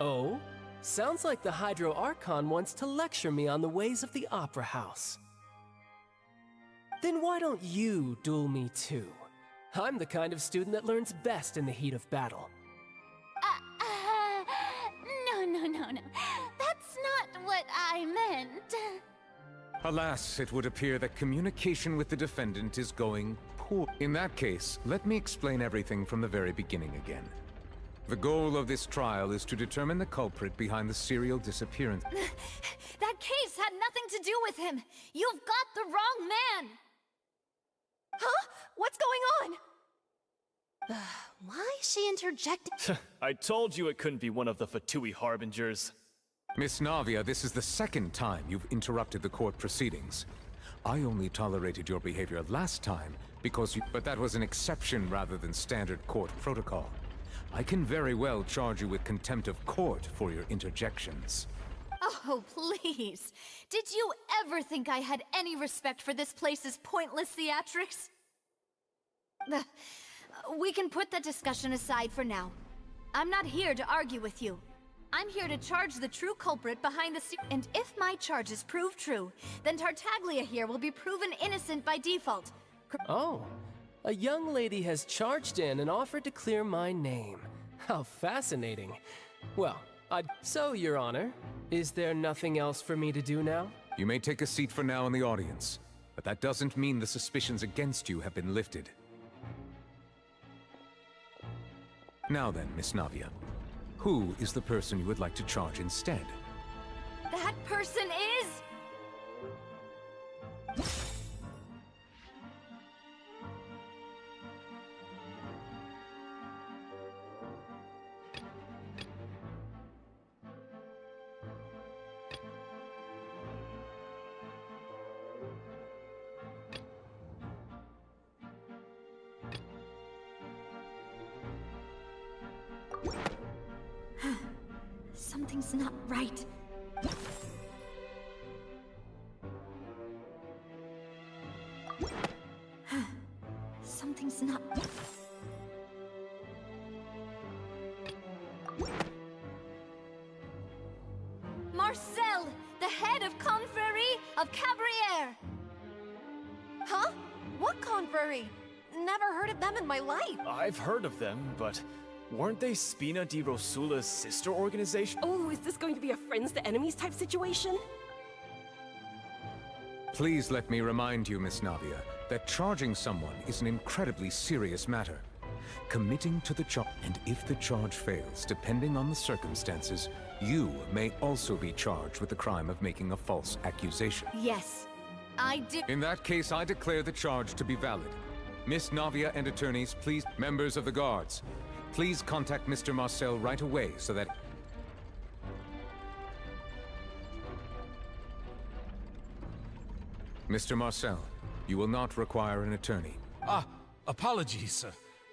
Oh? Sounds like the Hydro Archon wants to lecture me on the ways of the Opera House. Then why don't you duel me too? I'm the kind of student that learns best in the heat of battle. No. That's not what I meant. Alas, it would appear that communication with the defendant is going poor. In that case, let me explain everything from the very beginning again. The goal of this trial is to determine the culprit behind the serial disappearance. That case had nothing to do with him. You've got the wrong man. Huh? What's going on? Why is she interjecting? I told you it couldn't be one of the Fatui Harbingers. Miss Navia, this is the second time you've interrupted the court proceedings. I only tolerated your behavior last time because but that was an exception rather than standard court protocol. I can very well charge you with contempt of court for your interjections. Oh, please. Did you ever think I had any respect for this place's pointless theatrics? We can put that discussion aside for now. I'm not here to argue with you. I'm here to charge the true culprit behind the scene. And if my charges prove true, then Tartaglia here will be proven innocent by default. Oh, a young lady has charged in and offered to clear my name. How fascinating. Well, So, Your Honor, is there nothing else for me to do now? You may take a seat for now in the audience, but that doesn't mean the suspicions against you have been lifted. Now then, Miss Navia, who is the person you would like to charge instead? That person is... Something's not right. Something's not... Marcel, the head of Confrérie of Cabrières! Huh? What confrérie? Never heard of them in my life. I've heard of them, but weren't they Spina di Rosula's sister organization? Oh, is this going to be a friends to enemies type situation? Please let me remind you, Miss Navia, that charging someone is an incredibly serious matter. Committing to the charge, and if the charge fails, depending on the circumstances, you may also be charged with the crime of making a false accusation. Yes, I do. In that case, I declare the charge to be valid. Miss Navia and attorneys, please, members of the guards, please contact Mr. Marcel right away so that... Mr. Marcel, you will not require an attorney. Apologies.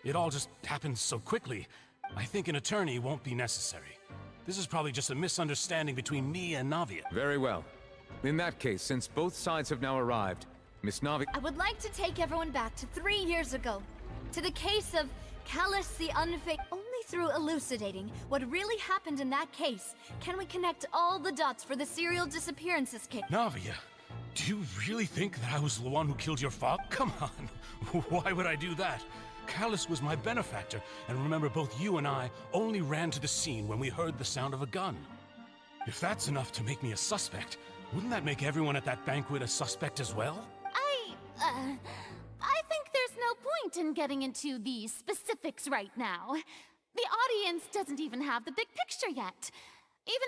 It all just happened so quickly. I think an attorney won't be necessary. This is probably just a misunderstanding between me and Navia. Very well. In that case, since both sides have now arrived, Miss Navia... I would like to take everyone back to 3 years ago, to the case of Callus the Unfake. Only through elucidating what really happened in that case can we connect all the dots for the serial disappearances case. Navia, do you really think that I was the one who killed your father? Come on, why would I do that? Callus was my benefactor, and remember, both you and I only ran to the scene when we heard the sound of a gun. If that's enough to make me a suspect, wouldn't that make everyone at that banquet a suspect as well? I think there's no point in getting into the specifics right now. The audience doesn't even have the big picture yet. Even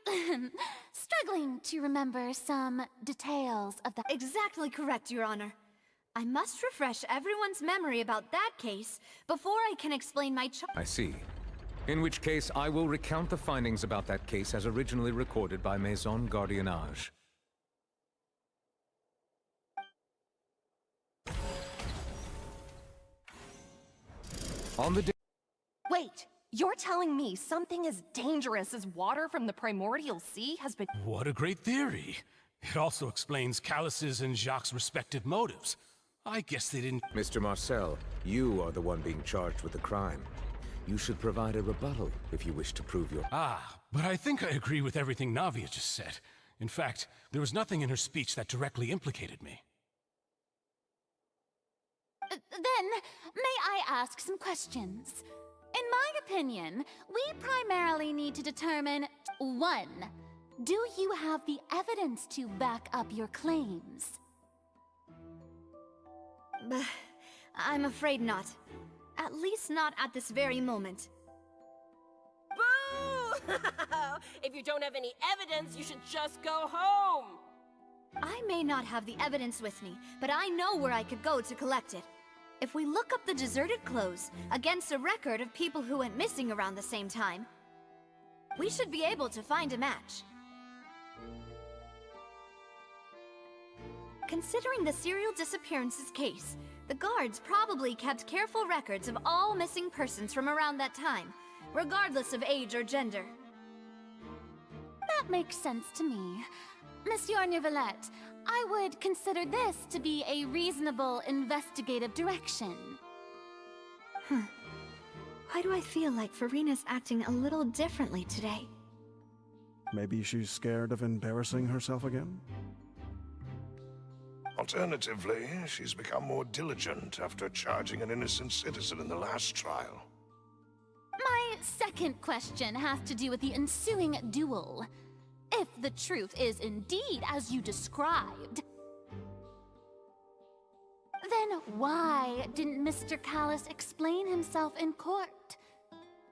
I'm struggling to remember some details of that. Exactly correct, Your Honor. I must refresh everyone's memory about that case before I can explain my I see. In which case, I will recount the findings about that case as originally recorded by Maison Gardiennage. On the day... Wait, you're telling me something as dangerous as water from the primordial sea has been... What a great theory. It also explains Callus's and Jacques' respective motives. I guess they didn't... Mr. Marcel, you are the one being charged with the crime. You should provide a rebuttal if you wish to prove your... Ah, but I think I agree with everything Navia just said. In fact, there was nothing in her speech that directly implicated me. Then, may I ask some questions? In my opinion, we primarily need to determine, 1, do you have the evidence to back up your claims? I'm afraid not. At least not at this very moment. Boo! If you don't have any evidence, you should just go home! I may not have the evidence with me, but I know where I could go to collect it. If we look up the deserted clothes against a record of people who went missing around the same time, we should be able to find a match. Considering the serial disappearances case, the guards probably kept careful records of all missing persons from around that time, regardless of age or gender. That makes sense to me. Monsieur Neuvillette, I would consider this to be a reasonable investigative direction. Why do I feel like Farina's acting a little differently today? Maybe she's scared of embarrassing herself again? Alternatively, she's become more diligent after charging an innocent citizen in the last trial. My second question has to do with the ensuing duel. If the truth is indeed as you described, then why didn't Mr. Callis explain himself in court?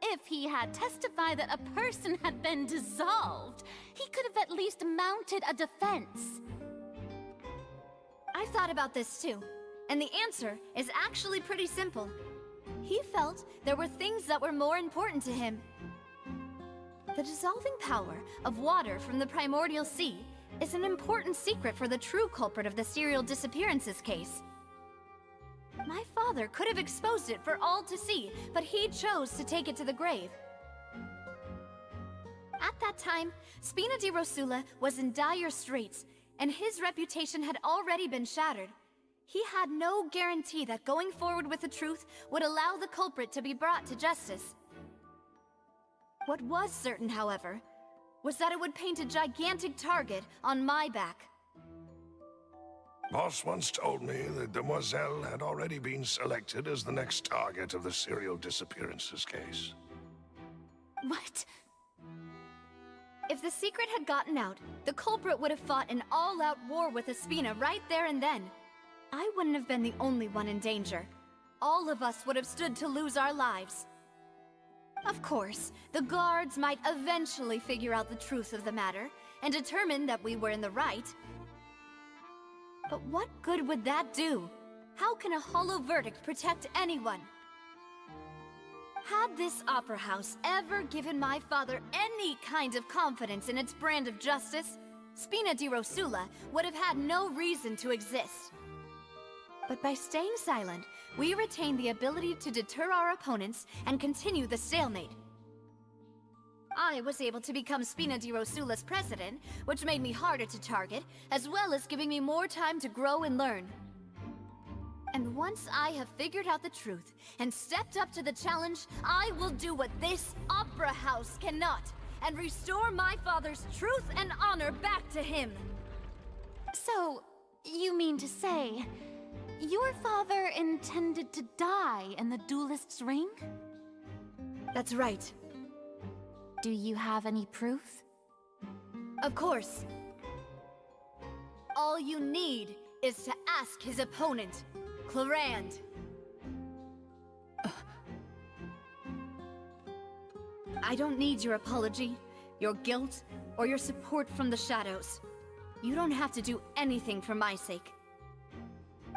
If he had testified that a person had been dissolved, he could have at least mounted a defense. I've thought about this too, and the answer is actually pretty simple. He felt there were things that were more important to him. The dissolving power of water from the primordial sea is an important secret for the true culprit of the serial disappearances case. My father could have exposed it for all to see, but he chose to take it to the grave. At that time, Spina di Rosula was in dire straits, and his reputation had already been shattered. He had no guarantee that going forward with the truth would allow the culprit to be brought to justice. What was certain, however, was that it would paint a gigantic target on my back. Boss once told me that Demoiselle had already been selected as the next target of the serial disappearances case. What? If the secret had gotten out, the culprit would have fought an all-out war with Espina right there and then. I wouldn't have been the only one in danger. All of us would have stood to lose our lives. Of course, the guards might eventually figure out the truth of the matter and determine that we were in the right. But what good would that do? How can a hollow verdict protect anyone? Had this opera house ever given my father any kind of confidence in its brand of justice, Spina di Rosula would have had no reason to exist. But by staying silent, we retain the ability to deter our opponents and continue the stalemate. I was able to become Spina di Rosula's president, which made me harder to target, as well as giving me more time to grow and learn. And once I have figured out the truth and stepped up to the challenge, I will do what this opera house cannot, and restore my father's truth and honor back to him. So, you mean to say, your father intended to die in the duelist's ring? That's right. Do you have any proof? Of course. All you need is to ask his opponent, Clorand. I don't need your apology, your guilt, or your support from the shadows. You don't have to do anything for my sake.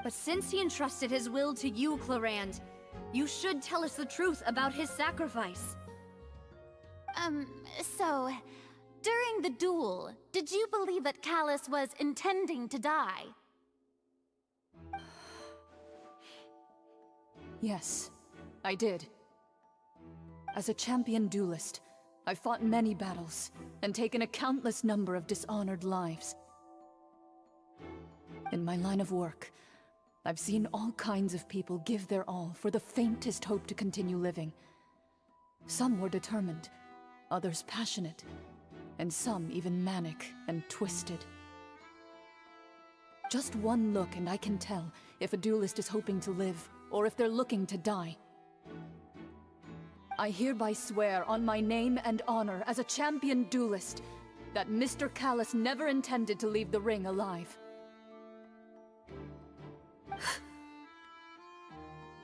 But since he entrusted his will to you, Clorand, you should tell us the truth about his sacrifice. So, during the duel, did you believe that Callis was intending to die? Yes, I did. As a champion duelist, I've fought many battles and taken a countless number of dishonored lives. In my line of work, I've seen all kinds of people give their all for the faintest hope to continue living. Some were determined, others passionate, and some even manic and twisted. Just one look and I can tell if a duelist is hoping to live, or if they're looking to die. I hereby swear on my name and honor as a champion duelist that Mr. Callus never intended to leave the ring alive.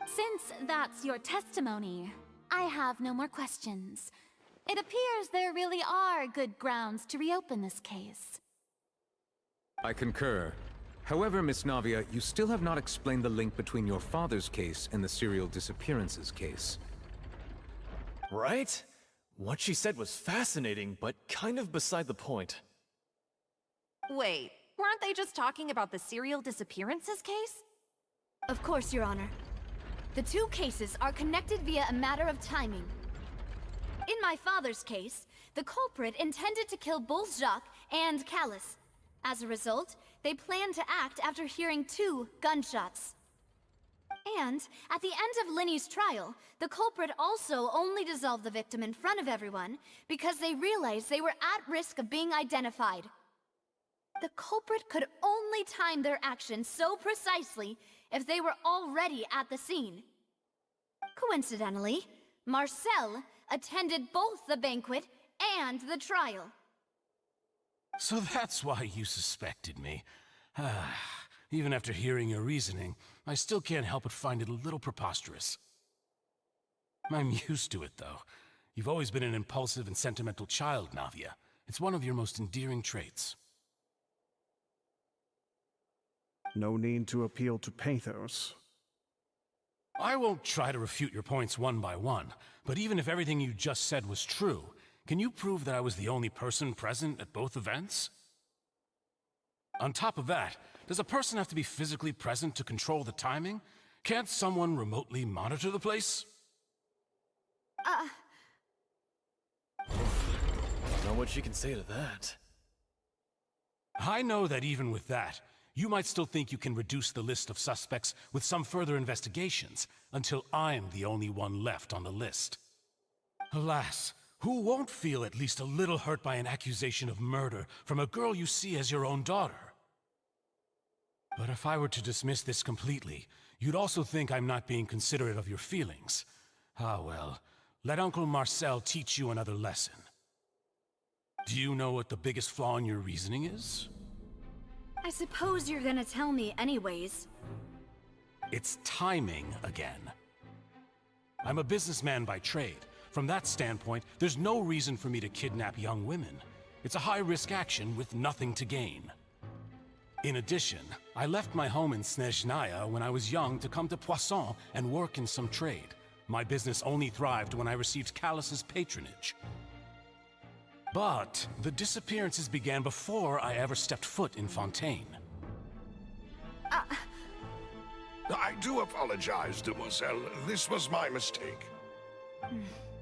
Since that's your testimony, I have no more questions. It appears there really are good grounds to reopen this case. I concur. However, Miss Navia, you still have not explained the link between your father's case and the serial disappearances case. Right? What she said was fascinating, but kind of beside the point. Wait, weren't they just talking about the serial disappearances case? Of course, Your Honor. The two cases are connected via a matter of timing. In my father's case, the culprit intended to kill both Jacques and Callus. As a result, they planned to act after hearing 2 gunshots. And at the end of Linny's trial, the culprit also only dissolved the victim in front of everyone because they realized they were at risk of being identified. The culprit could only time their actions so precisely if they were already at the scene. Coincidentally, Marcel attended both the banquet and the trial. So that's why you suspected me. Even after hearing your reasoning, I still can't help but find it a little preposterous. I'm used to it, though. You've always been an impulsive and sentimental child, Navia. It's one of your most endearing traits. No need to appeal to pathos. I won't try to refute your points one by one, but even if everything you just said was true, can you prove that I was the only person present at both events? On top of that, does a person have to be physically present to control the timing? Can't someone remotely monitor the place? Know what she can say to that. I know that even with that, you might still think you can reduce the list of suspects with some further investigations, until I'm the only one left on the list. Alas, who won't feel at least a little hurt by an accusation of murder from a girl you see as your own daughter? But if I were to dismiss this completely, you'd also think I'm not being considerate of your feelings. Ah well, let Uncle Marcel teach you another lesson. Do you know what the biggest flaw in your reasoning is? I suppose you're gonna tell me anyways. It's timing again. I'm a businessman by trade. From that standpoint, there's no reason for me to kidnap young women. It's a high-risk action with nothing to gain. In addition, I left my home in Snezhnaya when I was young to come to Poisson and work in some trade. My business only thrived when I received Callus's patronage. But the disappearances began before I ever stepped foot in Fontaine. I do apologize, demoiselle. This was my mistake.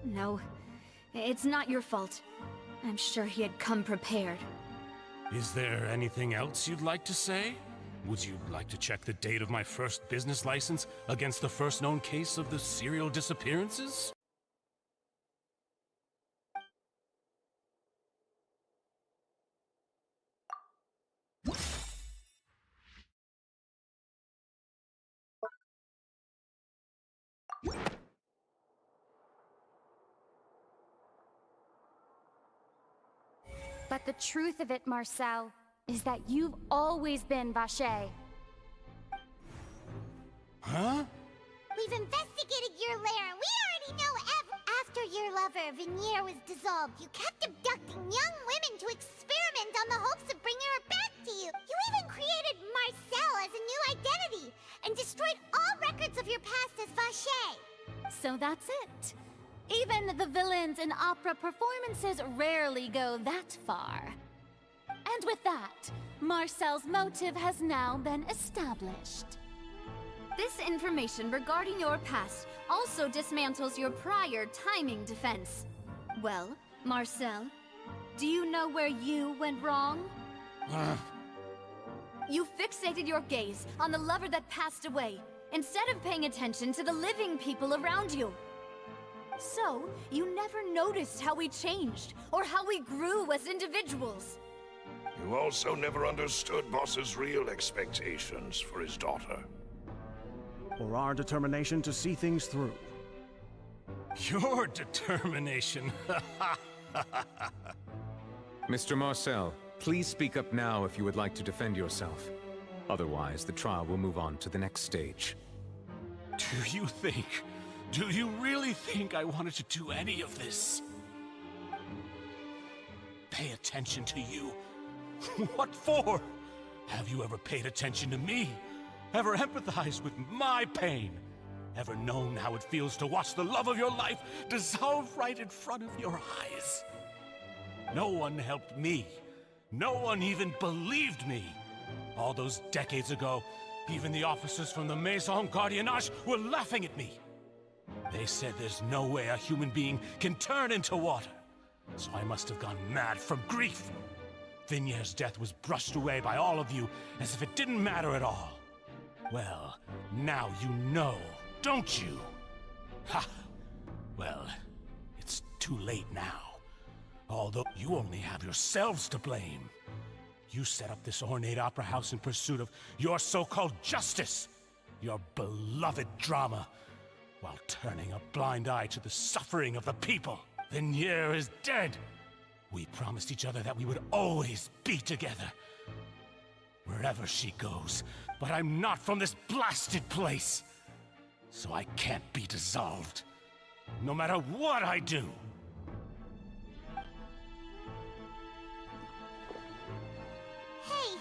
No, it's not your fault. I'm sure he had come prepared. Is there anything else you'd like to say? Would you like to check the date of my first business license against the first known case of the serial disappearances? But the truth of it, Marcel, is that you've always been Vacher. Huh? We've investigated your lair, and we already know after your lover, Veneer, was dissolved, you kept abducting young women to experiment on the hopes of bringing her back to you. You even created Marcel as a new identity, and destroyed all records of your past as Vacher. So that's it. Even the villains in opera performances rarely go that far. And with that, Marcel's motive has now been established. This information regarding your past also dismantles your prior timing defense. Well, Marcel, do you know where you went wrong? You fixated your gaze on the lover that passed away, instead of paying attention to the living people around you. So, you never noticed how we changed, or how we grew as individuals. You also never understood Boss's real expectations for his daughter. Or our determination to see things through. Your determination. Mr. Marcel, please speak up now if you would like to defend yourself. Otherwise, the trial will move on to the next stage. Do you really think I wanted to do any of this? Pay attention to you? What for? Have you ever paid attention to me? Ever empathized with my pain? Ever known how it feels to watch the love of your life dissolve right in front of your eyes? No one helped me. No one even believed me. All those decades ago, even the officers from the Maison Gardiennage were laughing at me. They said there's no way a human being can turn into water. So I must have gone mad from grief. Vignier's death was brushed away by all of you as if it didn't matter at all. Well, now you know, don't you? Ha! Well, it's too late now. Although you only have yourselves to blame. You set up this ornate opera house in pursuit of your so-called justice, your beloved drama, while turning a blind eye to the suffering of the people. Vignier is dead. We promised each other that we would always be together. Wherever she goes, but I'm not from this blasted place. So I can't be dissolved, no matter what I do. Hey,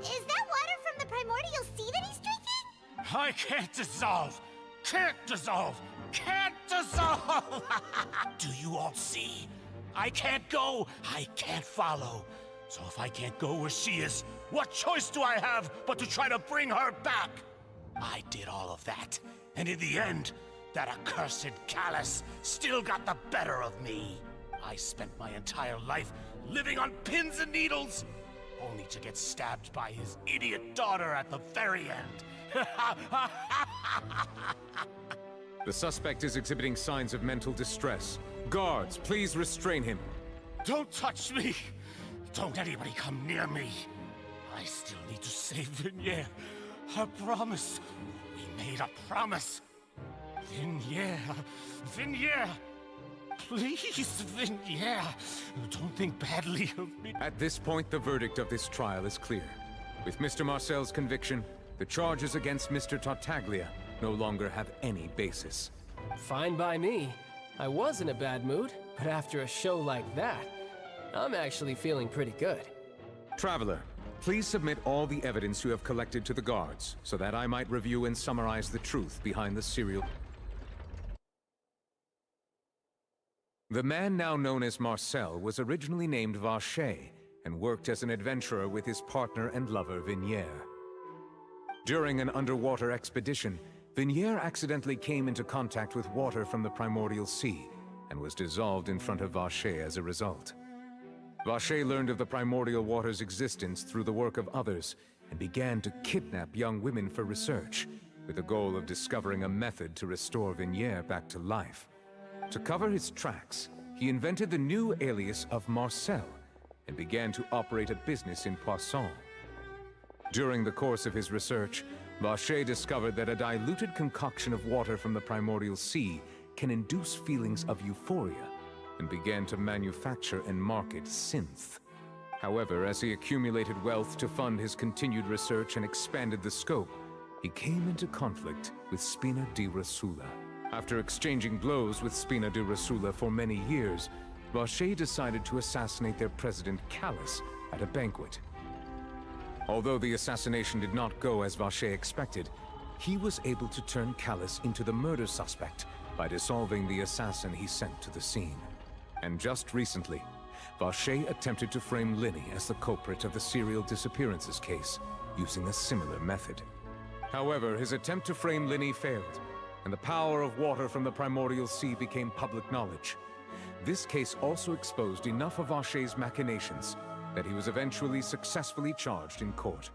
is that water from the primordial sea that he's drinking? I can't dissolve! Can't dissolve! Can't dissolve! Do you all see? I can't go, I can't follow. So if I can't go where she is, what choice do I have but to try to bring her back? I did all of that, and in the end, that accursed Callus still got the better of me. I spent my entire life living on pins and needles, only to get stabbed by his idiot daughter at the very end. The suspect is exhibiting signs of mental distress. Guards, please restrain him. Don't touch me! Don't anybody come near me! I still need to save Vignier. A promise. We made a promise. Vignier. Vignier. Please, Vignier. Don't think badly of me. At this point, the verdict of this trial is clear. With Mr. Marcel's conviction, the charges against Mr. Tartaglia no longer have any basis. Fine by me. I was in a bad mood, but after a show like that, I'm actually feeling pretty good. Traveler, please submit all the evidence you have collected to the guards, so that I might review and summarize the truth behind the serial. The man now known as Marcel was originally named Vacher, and worked as an adventurer with his partner and lover Vignier. During an underwater expedition, Vignier accidentally came into contact with water from the primordial sea, and was dissolved in front of Vacher as a result. Vacher learned of the primordial water's existence through the work of others, and began to kidnap young women for research, with the goal of discovering a method to restore Vignier back to life. To cover his tracks, he invented the new alias of Marcel, and began to operate a business in Poisson. During the course of his research, Vacher discovered that a diluted concoction of water from the primordial sea can induce feelings of euphoria, and began to manufacture and market synth. However, as he accumulated wealth to fund his continued research and expanded the scope, he came into conflict with Spina di Rosula. After exchanging blows with Spina di Rosula for many years, Vacher decided to assassinate their president Callus at a banquet. Although the assassination did not go as Vacher expected, he was able to turn Callus into the murder suspect by dissolving the assassin he sent to the scene. And just recently, Vacher attempted to frame Linny as the culprit of the serial disappearances case, using a similar method. However, his attempt to frame Linny failed, and the power of water from the primordial sea became public knowledge. This case also exposed enough of Vacher's machinations that he was eventually successfully charged in court.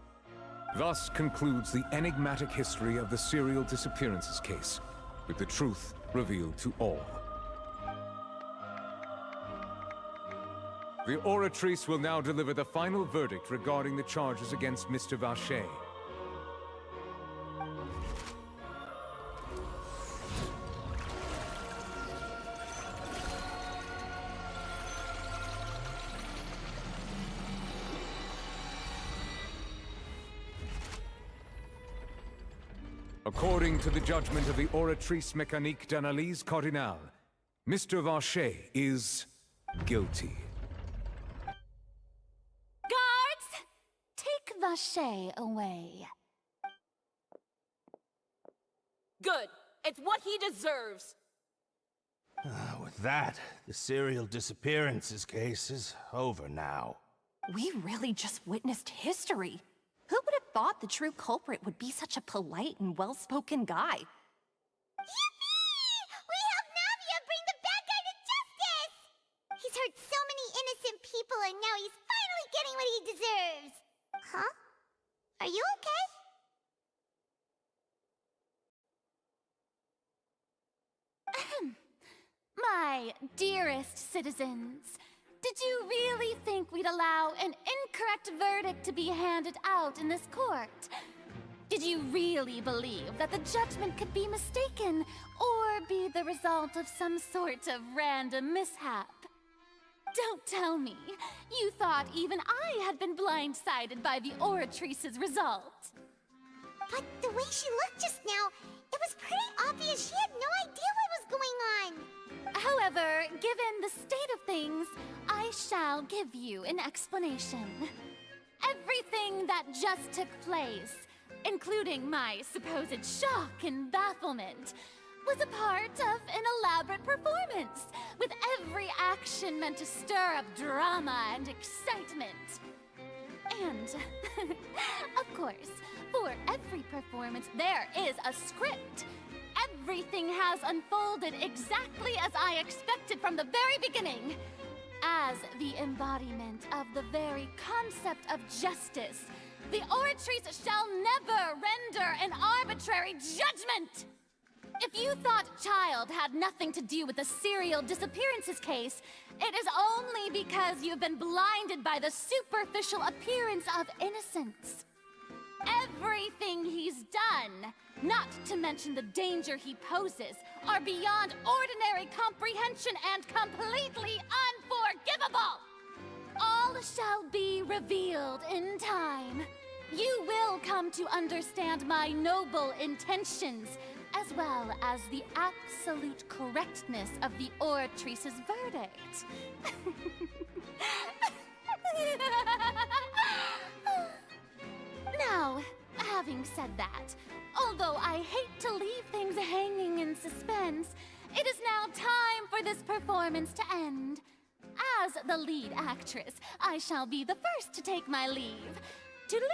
Thus concludes the enigmatic history of the serial disappearances case, with the truth revealed to all. The Oratrice will now deliver the final verdict regarding the charges against Mr. Vacher. According to the judgment of the Oratrice Mécanique d'Analyse Cardinal, Mr. Vacher is guilty. Guards! Take Vacher away. Good. It's what he deserves. With that, the serial disappearances case is over now. We really just witnessed history. Who would have thought the true culprit would be such a polite and well-spoken guy? Yippee! We helped Navia bring the bad guy to justice! He's hurt so many innocent people and now he's finally getting what he deserves! Huh? Are you okay? My dearest citizens, did you really think we'd allow an incorrect verdict to be handed out in this court? Did you really believe that the judgment could be mistaken or be the result of some sort of random mishap? Don't tell me you thought even I had been blindsided by the Oratrice's result. But the way she looked just now, it was pretty obvious she had no idea what was going on. However, given the state of things, I shall give you an explanation. Everything that just took place, including my supposed shock and bafflement, was a part of an elaborate performance, with every action meant to stir up drama and excitement. And, of course, for every performance, there is a script. Everything has unfolded exactly as I expected from the very beginning. As the embodiment of the very concept of justice, the Oratrice shall never render an arbitrary judgment! If you thought Child had nothing to do with the serial disappearances case, it is only because you've been blinded by the superficial appearance of innocence. Everything he's done, not to mention the danger he poses, are beyond ordinary comprehension and completely unforgivable! All shall be revealed in time. You will come to understand my noble intentions, as well as the absolute correctness of the Oratrice's verdict. Now, having said that, although I hate to leave things hanging in suspense, it is now time for this performance to end. As the lead actress, I shall be the first to take my leave. Toodaloo!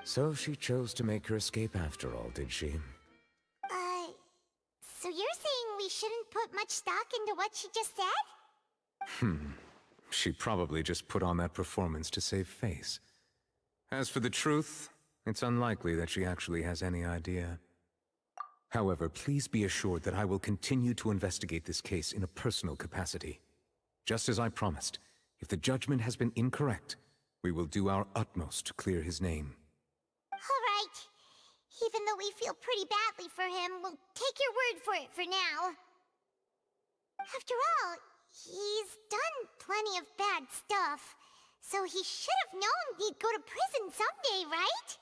So she chose to make her escape after all, did she? So you're saying we shouldn't put much stock into what she just said? She probably just put on that performance to save face. As for the truth, it's unlikely that she actually has any idea. However, please be assured that I will continue to investigate this case in a personal capacity. Just as I promised, if the judgment has been incorrect, we will do our utmost to clear his name. All right. Even though we feel pretty badly for him, we'll take your word for it for now. After all, he's done plenty of bad stuff, so he should have known he'd go to prison someday, right?